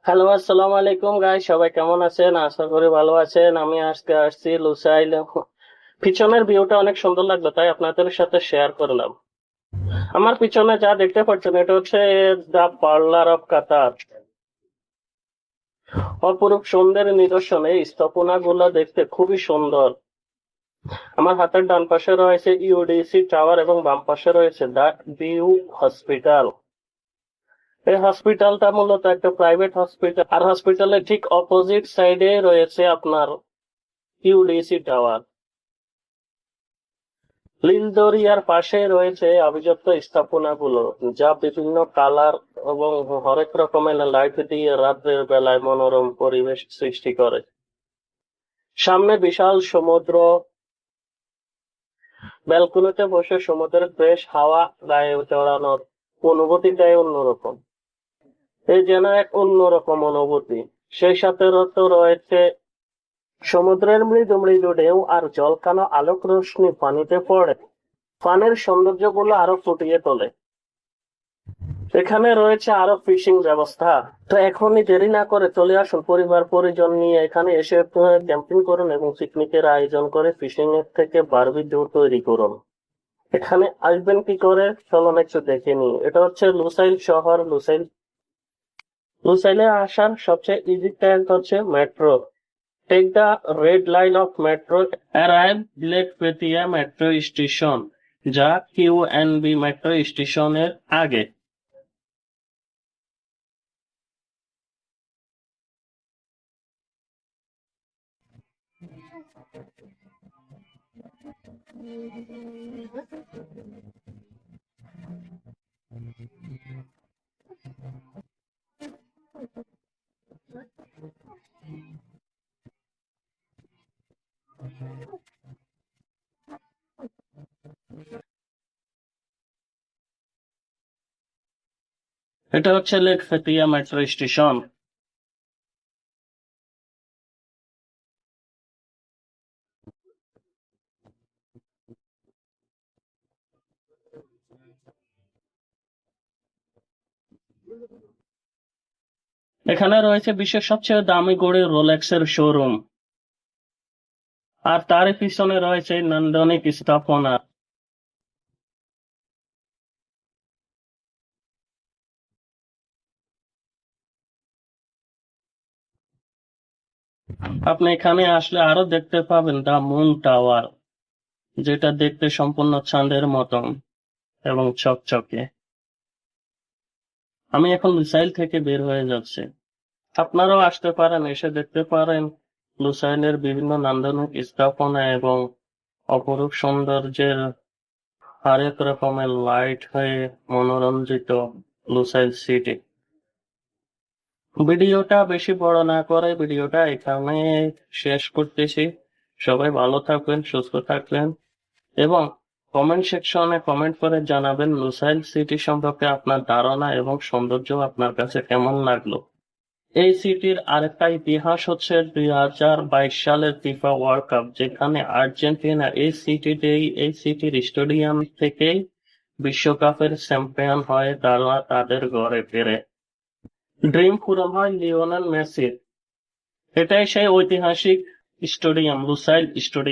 Hello, আসসালামু আলাইকুম guys, সবাই কেমন আছেন? আশা করি ভালো আছেন। আমি আজকে আসছি লুসাইল। পিছনের ভিউটা অনেক সুন্দর লাগলো, তাই আপনাদের সাথে শেয়ার করলাম। আমার পিছনে যা দেখতে পাচ্ছেন এটা হচ্ছে দ্য পার্লার অফ কাতার। অপরূপ সুন্দর নিদর্শন, এই স্থাপনাগুলো দেখতে খুবই সুন্দর। আমার হাতের ডান পাশে রয়েছে ইউডিসি টাওয়ার এবং বাম পাশে রয়েছে দ্য ভিউ হসপিটাল। এই হসপিটালটা মূলত একটা প্রাইভেট হসপিটাল, আর হসপিটালের ঠিক অপোজিট সাইডে রয়েছে আপনার ইউডিসি টাওয়ার। লিলদরিয়ার পাশে রয়েছে অভিজাত স্থাপনাগুলো, যা বিভিন্ন কালার এবং হরেক রকমের লাইট দিয়ে রাতের বেলায় মনোরম পরিবেশ সৃষ্টি করে। সামনে বিশাল সমুদ্র, ব্যালকনিতে বসে সমুদ্রের ফ্রেশ হাওয়া গায়ে জড়ানোর অনুভূতিটাই অন্যরকম। এই যেন এক অন্যরকম অনুভূতি। সেই সাথে রয়েছে সমুদ্রের মৃদু মৃদু ঢেউ আর জলকানো আলোক রশ্মি পানিতে পড়ে পানির সৌন্দর্যগুলো আরো ফুটিয়ে তোলে। এখানে রয়েছে আরো ফিশিং ব্যবস্থা। তো এখনই দেরি না করে চলে আসুন, পরিবার পরিজন নিয়ে এখানে এসে ক্যাম্পিং করুন এবং পিকনিকের আয়োজন করে ফিশিং এর থেকে বারবিকিউ তৈরি করুন। এখানে আসবেন কি করে চলুন একটু দেখে নিই। এটা হচ্ছে লুসাইল শহর। লুসাইলে আসার সবচেয়ে ইজি ট্যাগ হচ্ছে metro. Take the red line of metro, arrive লেক পেতিয়া মেট্রো স্টেশন, যা কিউএনবি মেট্রো স্টেশনের আগে। এটা হচ্ছে লেক ফেতিয়া মেট্রো স্টেশন। এখানে রয়েছে বিশ্বের সবচেয়ে দামি ঘড়ি রোলেক্সের শোরুম, আর তার পিছনে রয়েছে নান্দনিক স্থাপনা। আপনি এখানে আসলে আরো দেখতে পাবেন দ্য মুন টাওয়ার, যেটা দেখতে সম্পূর্ণ চাঁদের মতন এবং চকচকে। আমি এখন লুসাইল থেকে বের হয়ে যাচ্ছি। আপনারাও আসতে পারেন, এসে দেখতে পারেন লুসাইলের বিভিন্ন নান্দনিক স্থাপনা এবং অপরূপ সৌন্দর্যের হরেক রকমের লাইট হয়ে মনোরঞ্জিত লুসাইল সিটি। ভিডিওটা বেশি বড় না করে ভিডিওটা এখানে শেষ করতেছি। সবাই ভালো থাকবেন, সুস্থ থাকবেন এবং কমেন্ট সেকশনে কমেন্ট করে জানাবেন লুসাইল সিটি সম্পর্কে আপনার ধারণা এবং সৌন্দর্য আপনার কাছে কেমন লাগলো। এই সিটির আরেকটা ইতিহাস হচ্ছে 2022 সালের ফিফা ওয়ার্ল্ড কাপ, যেখানে আর্জেন্টিনা এই সিটির স্টেডিয়াম থেকেই বিশ্বকাপের চ্যাম্পিয়ন হয়ে তারা তাদের ঘরে ফেরে। ড্রিম পূরণ হয় লিওনেল মেসির। এটাই সেই ঐতিহাসিক স্টেডিয়াম, লুসাইল স্টেডিয়াম।